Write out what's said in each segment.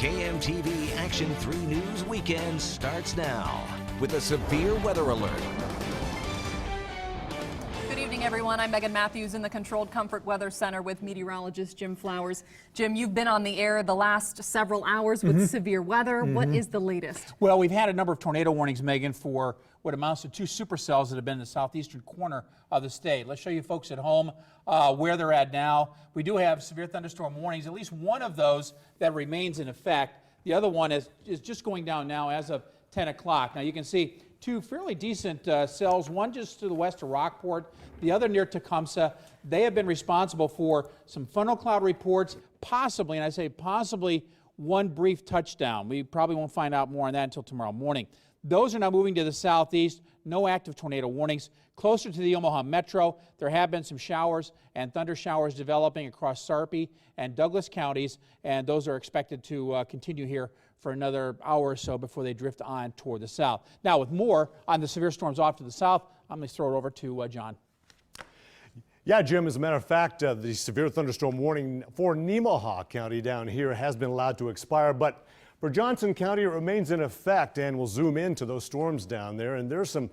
KMTV Action 3 News Weekend starts now with a severe weather alert. Good evening, everyone. I'm Megan Matthews in the Controlled Comfort Weather Center with meteorologist Jim Flowers. Jim, you've been on the air the last several hours with severe weather. What is the latest? Well, we've had a number of tornado warnings, Megan, for what amounts to 2 supercells that have been in the southeastern corner of the state. Let's show you folks at home where they're at now. We do have severe thunderstorm warnings, at least one of those that remains in effect. The other one is just going down now as of 10 o'clock. Now you can see 2 fairly decent cells, one just to the west of Rockport, the other near Tecumseh. They have been responsible for some funnel cloud reports, possibly, and I say possibly, one brief touchdown. We probably won't find out more on that until tomorrow morning. Those are now moving to the southeast. No active tornado warnings. Closer to the Omaha Metro, there have been some showers and thunder showers developing across Sarpy and Douglas counties, and those are expected to continue here for another hour or so before they drift on toward the south. Now, with more on the severe storms off to the south, I'm going to throw it over to John. Yeah, Jim, as a matter of fact, the severe thunderstorm warning for Nemaha County down here has been allowed to expire, but for Johnson County, it remains in effect, and we'll zoom into those storms down there. And there's some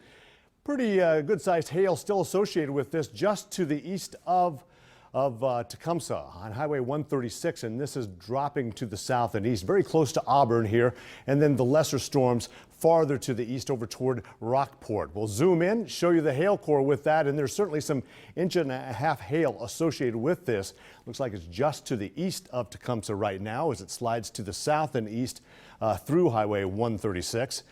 pretty good-sized hail still associated with this just to the east of Tecumseh on Highway 136, and this is dropping to the south and east, very close to Auburn here, and then the lesser storms farther to the east over toward Rockport. We'll zoom in, show you the hail core with that, and there's certainly some 1.5 inch hail associated with this. Looks like it's just to the east of Tecumseh right now as it slides to the south and east through Highway 136.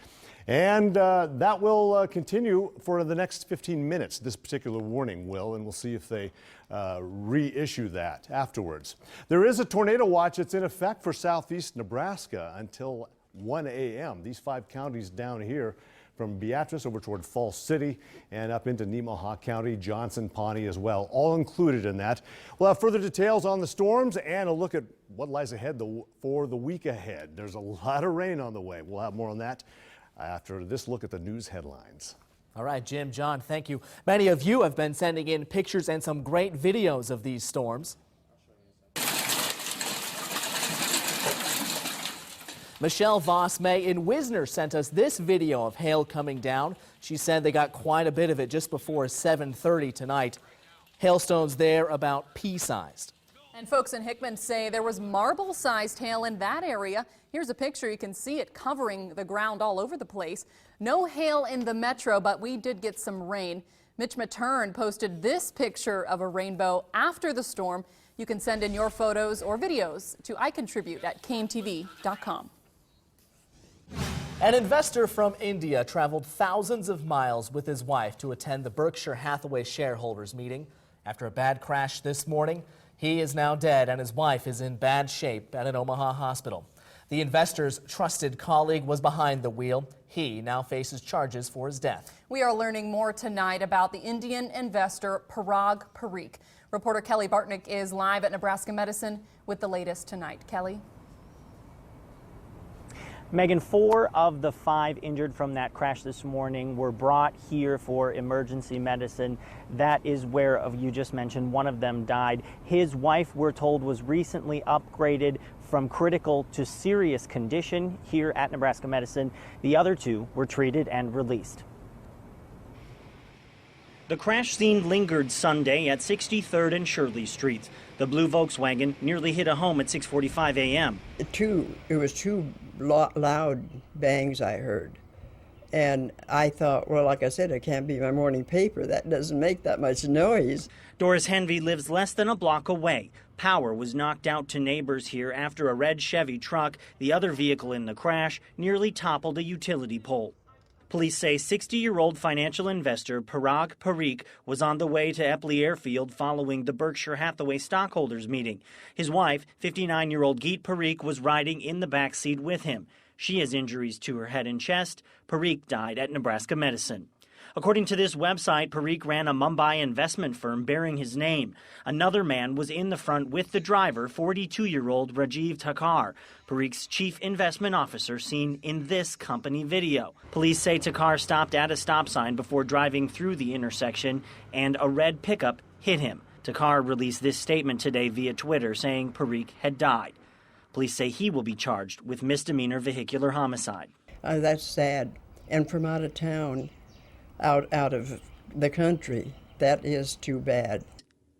And that will continue for the next 15 minutes. This particular warning will, and we'll see if they reissue that afterwards. There is a tornado watch that's in effect for southeast Nebraska until 1 a.m. These 5 counties down here from Beatrice over toward Falls City and up into Nemaha County, Johnson, Pawnee as well, all included in that. We'll have further details on the storms and a look at what lies ahead for the week ahead. There's a lot of rain on the way. We'll have more on that after this look at the news headlines. All right, Jim, John, thank you. Many of you have been sending in pictures and some great videos of these storms. Michelle Voss May in Wisner sent us this video of hail coming down. She said they got quite a bit of it just before 7:30 tonight. Hailstones there about pea-sized. And folks in Hickman say there was marble-sized hail in that area. Here's a picture. You can see it covering the ground all over the place. No hail in the metro, but we did get some rain. Mitch Matern posted this picture of a rainbow after the storm. You can send in your photos or videos to iContribute@KMTV.com. An investor from India traveled thousands of miles with his wife to attend the Berkshire Hathaway shareholders meeting. After a bad crash this morning, he is now dead and his wife is in bad shape at an Omaha hospital. The investor's trusted colleague was behind the wheel. He now faces charges for his death. We are learning more tonight about the Indian investor Parag Parikh. Reporter Kelly Bartnick is live at Nebraska Medicine with the latest tonight. Kelly? Megan, 4 of the 5 injured from that crash this morning were brought here for emergency medicine. That is where, you just mentioned, one of them died. His wife, we're told, was recently upgraded from critical to serious condition here at Nebraska Medicine. The other 2 were treated and released. The crash scene lingered Sunday at 63rd and Shirley Streets. The blue Volkswagen nearly hit a home at 6:45 a.m. It was 2 loud bangs I heard. And I thought, well, like I said, it can't be my morning paper. That doesn't make that much noise. Doris Henvey lives less than a block away. Power was knocked out to neighbors here after a red Chevy truck, the other vehicle in the crash, nearly toppled a utility pole. Police say 60-year-old financial investor Parag Parikh was on the way to Epley Airfield following the Berkshire Hathaway stockholders meeting. His wife, 59-year-old Geet Parikh, was riding in the back seat with him. She has injuries to her head and chest. Parikh died at Nebraska Medicine. According to this website, Parikh ran a Mumbai investment firm bearing his name. Another man was in the front with the driver, 42-year-old Rajiv Thakkar, Parikh's chief investment officer, seen in this company video. Police say Thakkar stopped at a stop sign before driving through the intersection, and a red pickup hit him. Thakkar released this statement today via Twitter saying Parikh had died. Police say he will be charged with misdemeanor vehicular homicide. That's sad. And from out of town, out of the country, that is too bad.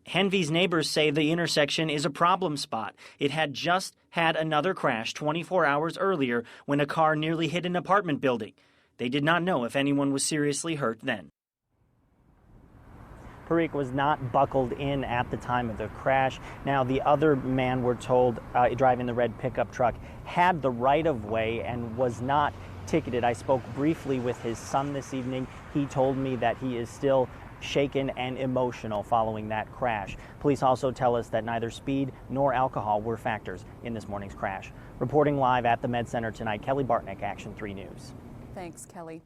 Henvey's neighbors say the intersection is a problem spot. It had just had another crash 24 hours earlier when a car nearly hit an apartment building. They did not know if anyone was seriously hurt then. Parikh was not buckled in at the time of the crash. Now, the other man, we're told, driving the red pickup truck, had the right-of-way and was not ticketed. I spoke briefly with his son this evening. He told me that he is still shaken and emotional following that crash. Police also tell us that neither speed nor alcohol were factors in this morning's crash. Reporting live at the Med Center tonight, Kelly Bartnick, Action 3 News. Thanks, Kelly.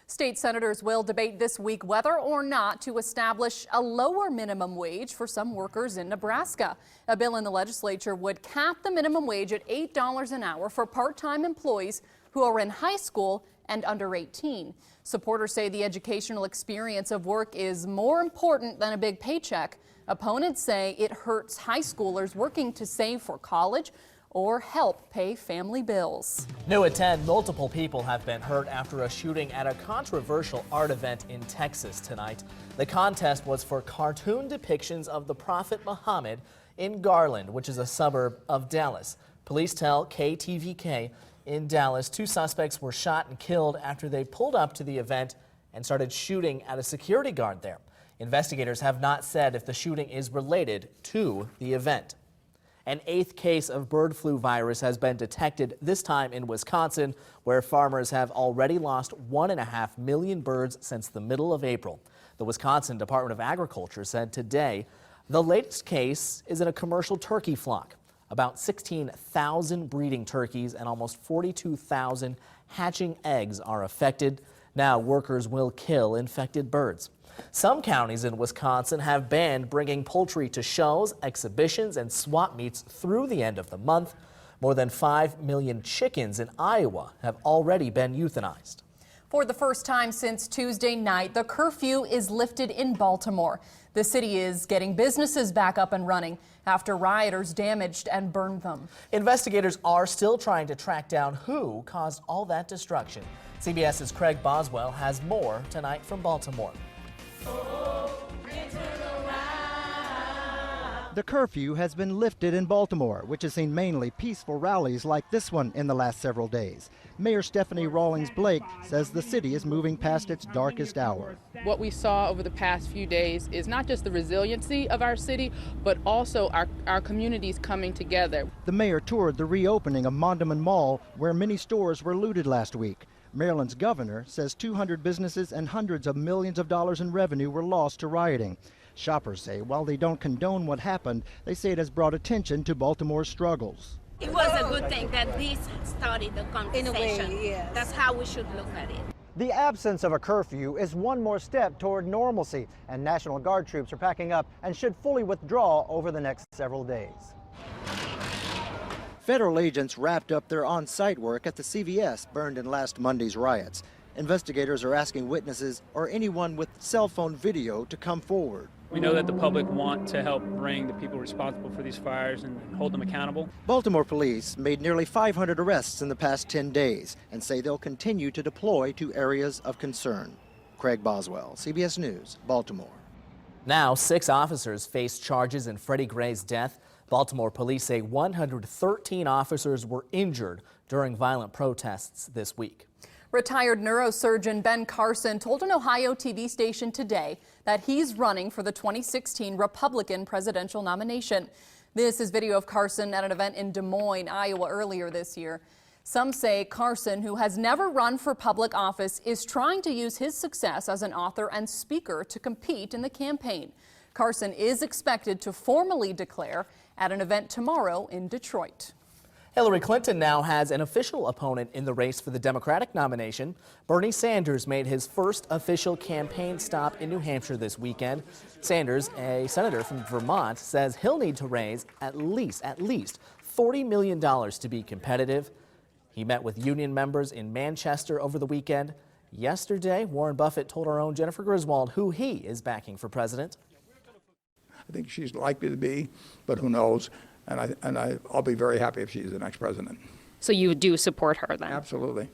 State senators will debate this week whether or not to establish a lower minimum wage for some workers in Nebraska. A bill in the legislature would cap the minimum wage at $8 an hour for part-time employees who are in high school and under 18. Supporters say the educational experience of work is more important than a big paycheck. Opponents say it hurts high schoolers working to save for college or help pay family bills. New at 10, multiple people have been hurt after a shooting at a controversial art event in Texas tonight. The contest was for cartoon depictions of the Prophet Muhammad in Garland, which is a suburb of Dallas. Police tell KTV-TV in Dallas 2 suspects were shot and killed after they pulled up to the event and started shooting at a security guard there. Investigators have not said if the shooting is related to the event. An 8th case of bird flu virus has been detected, this time in Wisconsin, where farmers have already lost 1.5 million birds since the middle of April. The Wisconsin Department of Agriculture said today the latest case is in a commercial turkey flock. About 16,000 breeding turkeys and almost 42,000 hatching eggs are affected. Now workers will kill infected birds. Some counties in Wisconsin have banned bringing poultry to shows, exhibitions, and swap meets through the end of the month. More than 5 million chickens in Iowa have already been euthanized. For the first time since Tuesday night, the curfew is lifted in Baltimore. The city is getting businesses back up and running after rioters damaged and burned them. Investigators are still trying to track down who caused all that destruction. CBS's Craig Boswell has more tonight from Baltimore. The curfew has been lifted in Baltimore, which has seen mainly peaceful rallies like this one in the last several days. Mayor Stephanie Rawlings Blake says the city is moving past its darkest hour. What we saw over the past few days is not just the resiliency of our city, but also our communities coming together. The mayor toured the reopening of Mondamin Mall, where many stores were looted last week. Maryland's governor says 200 businesses and hundreds of millions of dollars in revenue were lost to rioting. Shoppers say while they don't condone what happened, they say it has brought attention to Baltimore's struggles. It was a good thing that this started the conversation. In a way, yes. That's how we should look at it. The absence of a curfew is one more step toward normalcy, and National Guard troops are packing up and should fully withdraw over the next several days. Federal agents wrapped up their on-site work at the CVS burned in last Monday's riots. Investigators are asking witnesses or anyone with cell phone video to come forward. We know that the public want to help bring the people responsible for these fires and hold them accountable. Baltimore police made nearly 500 arrests in the past 10 days and say they'll continue to deploy to areas of concern. Craig Boswell, CBS News, Baltimore. Now 6 officers face charges in Freddie Gray's death. Baltimore police say 113 officers were injured during violent protests this week. Retired neurosurgeon Ben Carson told an Ohio TV station today that he's running for the 2016 Republican presidential nomination. This is video of Carson at an event in Des Moines, Iowa earlier this year. Some say Carson, who has never run for public office, is trying to use his success as an author and speaker to compete in the campaign. Carson is expected to formally declare at an event tomorrow in Detroit. Hillary Clinton now has an official opponent in the race for the Democratic nomination. Bernie Sanders made his first official campaign stop in New Hampshire this weekend. Sanders, a senator from Vermont, says he'll need to raise at least $40 million to be competitive. He met with union members in Manchester over the weekend. Yesterday, Warren Buffett told our own Jennifer Griswold who he is backing for president. I think she's likely to be, but who knows? and I'll be very happy if she's the next president. So you do support her then? Absolutely.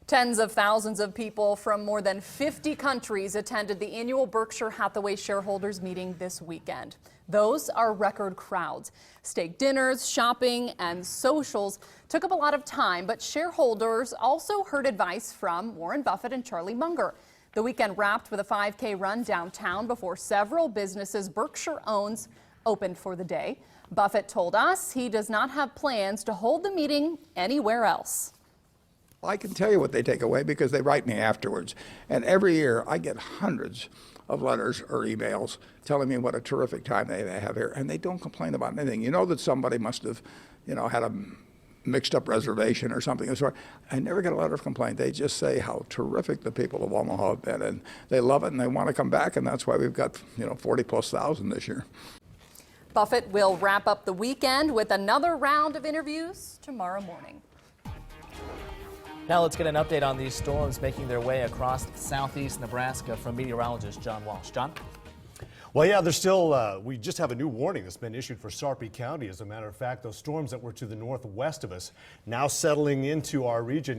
Tens of thousands of people from more than 50 countries attended the annual Berkshire Hathaway shareholders meeting this weekend. Those are record crowds. Steak dinners, shopping, and socials took up a lot of time, but shareholders also heard advice from Warren Buffett and Charlie Munger. The weekend wrapped with a 5K run downtown before several businesses Berkshire owns opened for the day. Buffett told us he does not have plans to hold the meeting anywhere else. I can tell you what they take away because they write me afterwards. And every year I get hundreds of letters or emails telling me what a terrific time they have here. And they don't complain about anything. You know that somebody must have, had a mixed up reservation or something of the sort. I never get a letter of complaint. They just say how terrific the people of Omaha have been. And they love it and they want to come back. And that's why we've got, 40,000+ this year. Buffett will wrap up the weekend with another round of interviews tomorrow morning. Now let's get an update on these storms making their way across southeast Nebraska from meteorologist John Walsh. John? Well, yeah, there's still, we just have a new warning that's been issued for Sarpy County. As a matter of fact, those storms that were to the northwest of us now settling into our region.